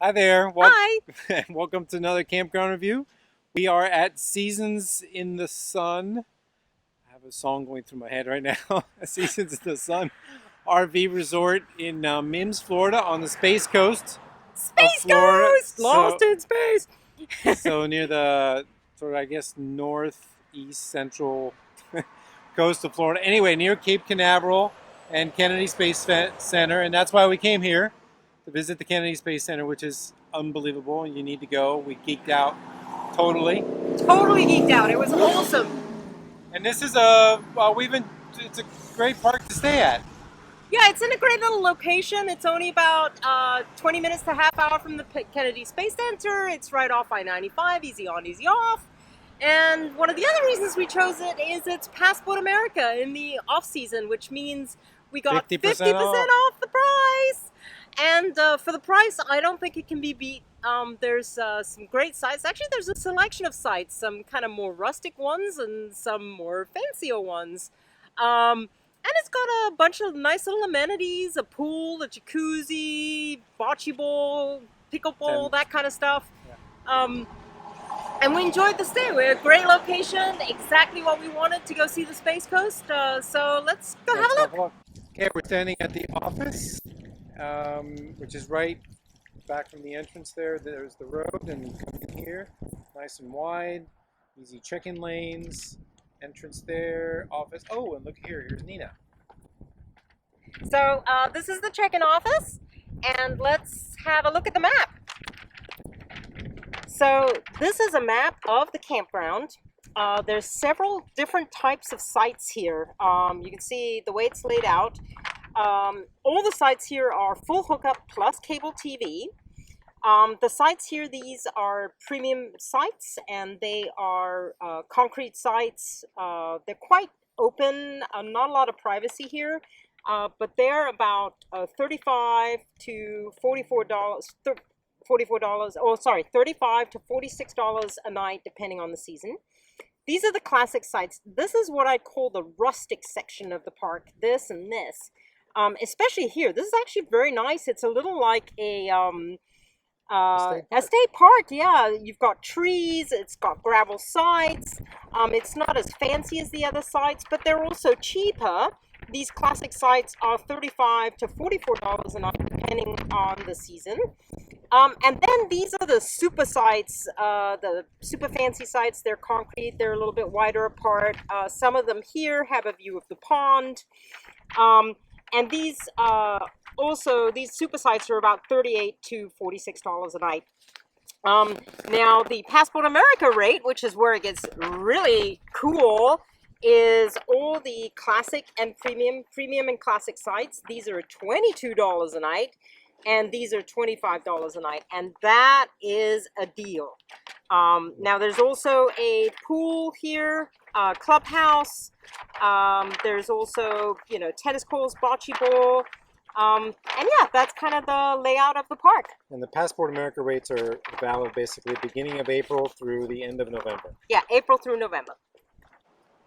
Hi there. Hi. Welcome to another campground review. We are at Seasons in the Sun. I have a song going through my head right now. Seasons in the Sun RV Resort in Mims, Florida, on the Space Coast of Space Florida. Ghost! Lost in space! So near the sort of, I guess, northeast central coast of Florida. Anyway, near Cape Canaveral and Kennedy Space Center, and that's why we came here to visit the Kennedy Space Center, which is unbelievable. You need to go. We geeked out totally. Totally geeked out. It was awesome. And this is it's a great park to stay at. Yeah, it's in a great little location. It's only about 20 minutes to half hour from the Kennedy Space Center. It's right off I-95, easy on, easy off. And one of the other reasons we chose it is it's Passport America in the off season, which means we got 50% off the price. And for the price, I don't think it can be beat. There's some great sites. Actually, there's a selection of sites, some kind of more rustic ones and some more fancier ones. And it's got a bunch of nice little amenities, a pool, a jacuzzi, bocce ball, pickleball, that kind of stuff. Yeah. And we enjoyed the stay. We're a great location, exactly what we wanted to go see the Space Coast. So let's go have a look. Okay, we're standing at the office, which is right back from the entrance there. There's the road, and you come in here, nice and wide, easy check-in lanes, entrance there, office. Oh, and look here, here's Nina. So this is the check-in office, and let's have a look at the map. So this is a map of the campground. There's several different types of sites here. You can see the way it's laid out. All the sites here are full hookup plus cable TV. The sites here, these are premium sites, and they are concrete sites. They're quite open, not a lot of privacy here, but they're about $35 to $44. $35 to $46 a night, depending on the season. These are the classic sites. This is what I call the rustic section of the park. This and this, especially here. This is actually very nice. It's a little like a state park. Yeah, you've got trees. It's got gravel sites. It's not as fancy as the other sites, but they're also cheaper. These classic sites are $35 to $44 a night, depending on the season. And then these are the super sites, the super fancy sites. They're concrete. They're a little bit wider apart. Some of them here have a view of the pond. And these these super sites are about $38 to $46 a night. Now the Passport America rate, which is where it gets really cool, is all the classic and premium and classic sites. These are $22 a night, and these are $25 a night, and that is a deal. Now there's also a pool here, clubhouse. There's also, tennis courts, bocce ball. And yeah, that's kind of the layout of the park. And the Passport America rates are valid basically beginning of April through the end of November. Yeah, April through November.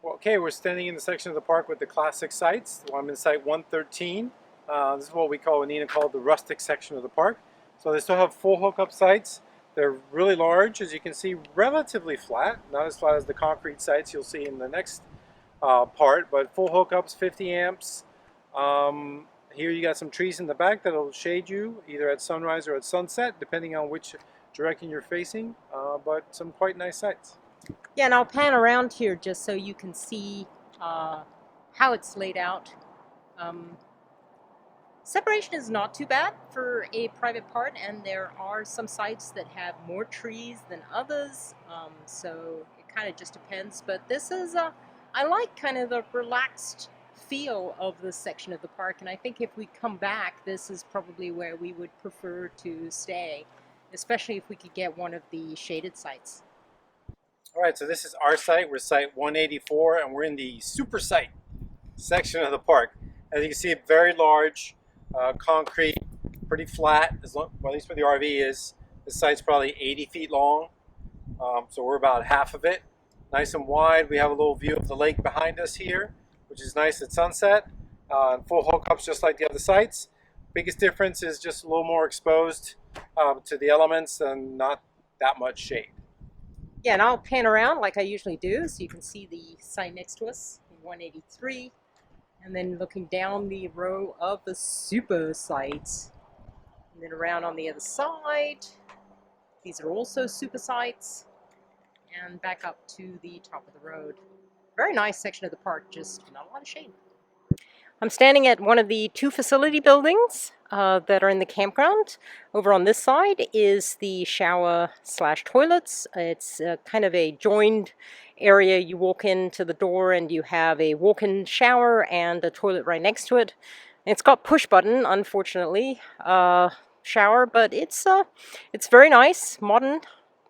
Well, okay, we're standing in the section of the park with the classic sites. I'm in site 113. This is what we call, what Nina called, the rustic section of the park. So they still have full hookup sites. They're really large, as you can see, relatively flat. Not as flat as the concrete sites you'll see in the next part, but full hookups, 50 amps. Here you got some trees in the back that'll shade you either at sunrise or at sunset, depending on which direction you're facing, but some quite nice sites. Yeah, and I'll pan around here just so you can see how it's laid out. Separation is not too bad for a private part, and there are some sites that have more trees than others, so it kind of just depends. But this is, I like kind of the relaxed feel of this section of the park, and I think if we come back, this is probably where we would prefer to stay, especially if we could get one of the shaded sites. All right, so this is our site. We're site 184, and we're in the super site section of the park. As you can see, very large, concrete, pretty flat, well, at least where the RV is. This site's probably 80 feet long, so we're about half of it. Nice and wide. We have a little view of the lake behind us here, which is nice at sunset. Full hookups just like the other sites. Biggest difference is just a little more exposed to the elements and not that much shade. Yeah, and I'll pan around like I usually do so you can see the site next to us, 183, and then looking down the row of the super sites. And then around on the other side, these are also super sites, and back up to the top of the road. Very nice section of the park, just not a lot of shade. I'm standing at one of the two facility buildings that are in the campground. Over on this side is the shower slash toilets. It's kind of a joined area. You walk into the door and you have a walk-in shower and a toilet right next to it. It's got push button, unfortunately, shower, but it's very nice, modern,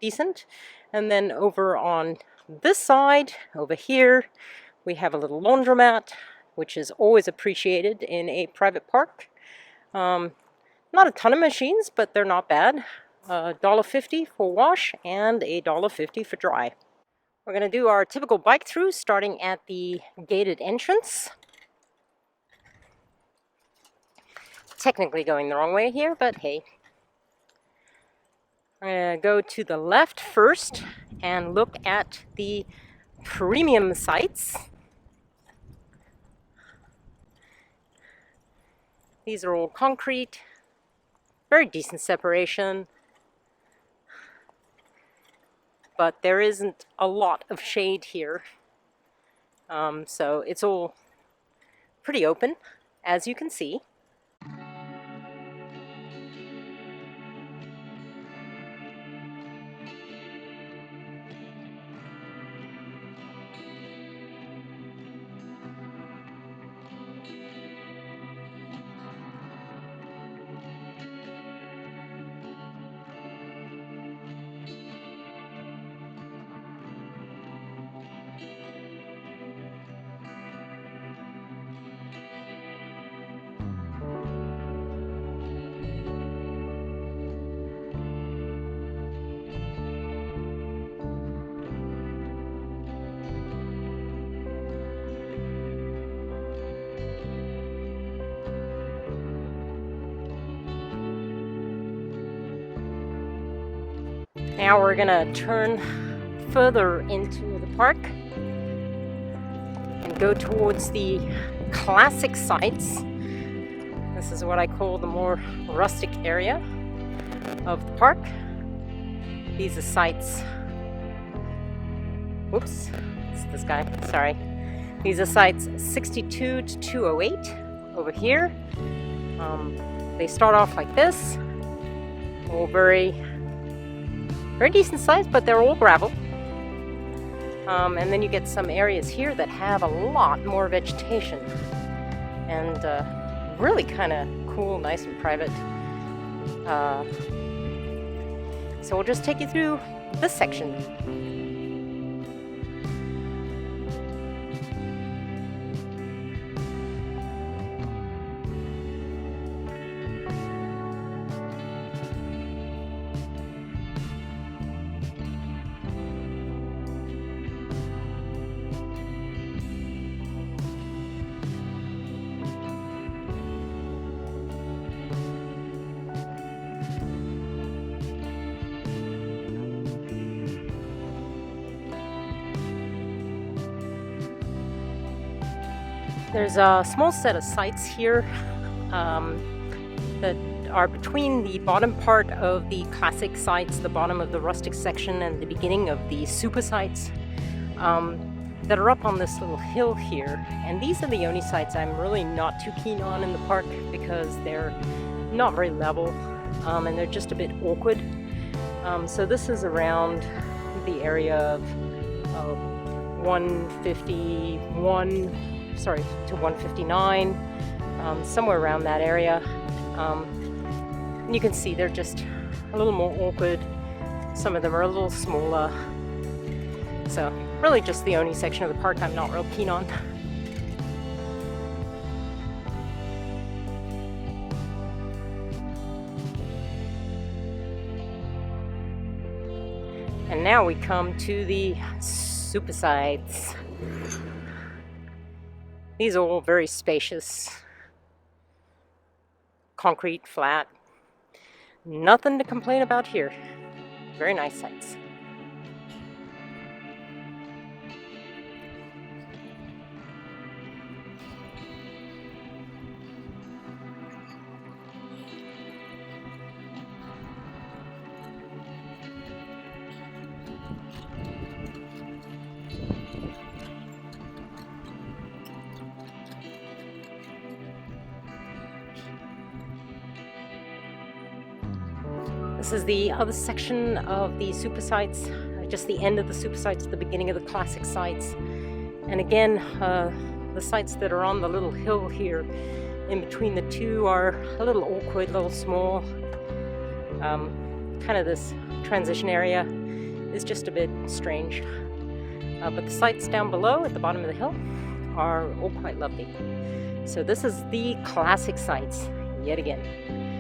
decent. And then over on this side, over here, we have a little laundromat, which is always appreciated in a private park. Not a ton of machines, but they're not bad. $1.50 for wash and $1.50 for dry. We're going to do our typical bike through, starting at the gated entrance. Technically going the wrong way here, but hey. We're going to go to the left first and look at the premium sites. These are all concrete, very decent separation, but there isn't a lot of shade here. So it's all pretty open, as you can see. Now we're gonna turn further into the park and go towards the classic sites. This is what I call the more rustic area of the park. These are sites. Whoops, it's this guy, sorry. These are sites 62 to 208 over here. They start off like this, all very decent size, but they're all gravel. And then you get some areas here that have a lot more vegetation and really kind of cool, nice and private. So we'll just take you through this section. There's a small set of sites here that are between the bottom part of the classic sites, the bottom of the rustic section, and the beginning of the super sites that are up on this little hill here. And these are the only sites I'm really not too keen on in the park because they're not very level and they're just a bit awkward. So this is around the area of 151 to 159, somewhere around that area. And you can see they're just a little more awkward. Some of them are a little smaller. So really just the only section of the park I'm not real keen on. And now we come to the super sites. These are all very spacious, concrete, flat. Nothing to complain about here. Very nice sights. This is the other section of the super sites, just the end of the super sites, the beginning of the classic sites. And again, the sites that are on the little hill here in between the two are a little awkward, a little small. Kind of this transition area is just a bit strange. But the sites down below at the bottom of the hill are all quite lovely. So this is the classic sites yet again.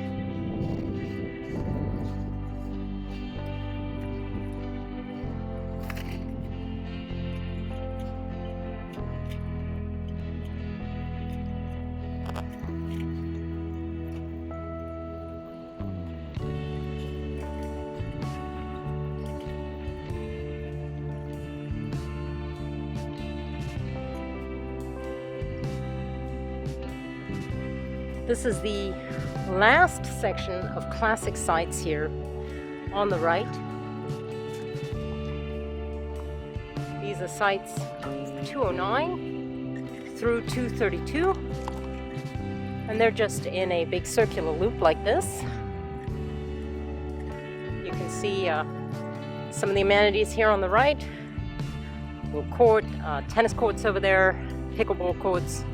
This is the last section of classic sites here on the right. These are sites 209 through 232, and they're just in a big circular loop like this. You can see some of the amenities here on the right. Little court, tennis courts over there, pickleball courts,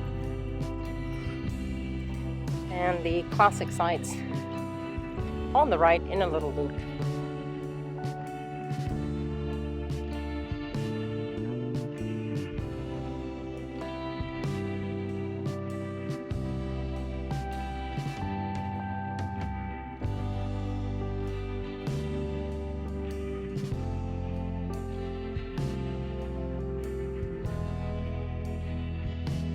and the classic sites on the right in a little loop.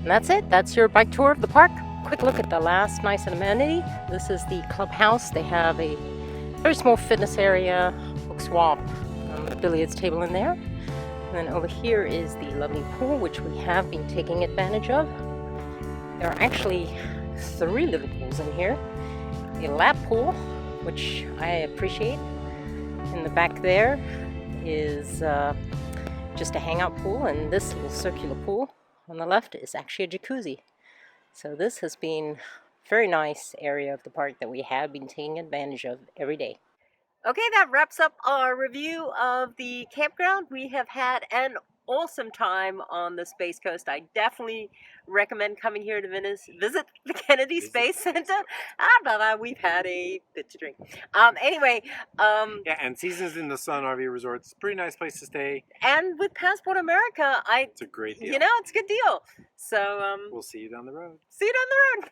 And that's it. That's your bike tour of the park. Quick look at the last nice amenity. This is the clubhouse. They have a very small fitness area, book swap, a billiards table in there. And then over here is the lovely pool, which we have been taking advantage of. There are actually 3 little pools in here. A lap pool, which I appreciate. In the back there is just a hangout pool, and this little circular pool on the left is actually a jacuzzi. So this has been a very nice area of the park that we have been taking advantage of every day. Okay, that wraps up our review of the campground. We have had an awesome time on the Space Coast. I definitely recommend coming here to visit the Kennedy Space Center. We've had a bit to drink. Yeah, and Seasons in the Sun RV Resort. It's a pretty nice place to stay. And with Passport America, it's a great deal. You know, it's a good deal. So we'll see you down the road. See you down the road.